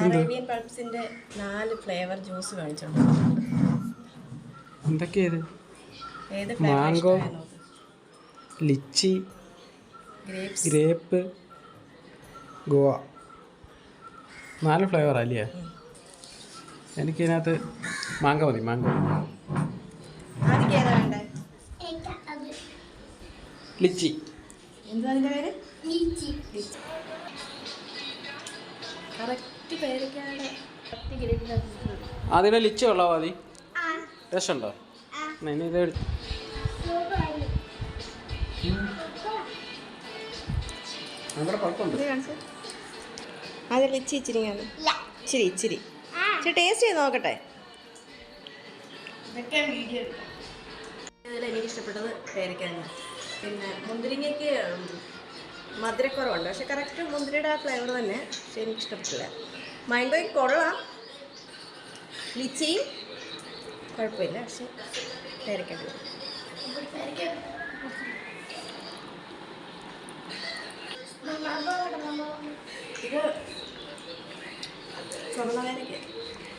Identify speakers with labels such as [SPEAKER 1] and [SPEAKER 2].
[SPEAKER 1] Arabian പൾപ്സിന്റെ 4 flavour juice കാണിച്ചോണ്ട്.
[SPEAKER 2] എന്തൊക്കെയത്?
[SPEAKER 1] ഏത്
[SPEAKER 2] mango, litchi, grape, guava. 4 flavour അല്ലേ? എനിക്കിതിനകത്ത് മാംഗോ മതി. മാംഗോ. ലിച്ചി.
[SPEAKER 1] എന്താ അതിന്റെ പേര്?
[SPEAKER 2] അതിന് ലിച്ചി ഉള്ളോ? മതി. ടേസ്റ്റ് ഉണ്ടോ? ഇനി ഇത് നമ്മുടെ കുഴപ്പമുണ്ട്.
[SPEAKER 1] അത് ലിച്ചി ഇച്ചിരിയാണ്. ഇച്ചിരി ഇച്ചിരി ടേസ്റ്റ് ചെയ്ത് നോക്കട്ടെ. ഇതിൽ എനിക്കിഷ്ടപ്പെട്ടത് പേരയ്ക്കാണ്. പിന്നെ മുന്തിരിങ്ങയ്ക്ക് മധുരക്കുറവുണ്ട്, പക്ഷെ കറക്റ്റ് മുന്തിരിയുടെ ആ ഫ്ലേവർ തന്നെ. പക്ഷെ എനിക്കിഷ്ടപ്പെട്ടില്ല. മാംഗോയ്ക്ക് കൊള്ളാം, ലിച്ചി കുഴപ്പമില്ല, പക്ഷെ പേരയ്ക്കല്ല. ഇത് ചുവന്ന പേരയ്ക്ക.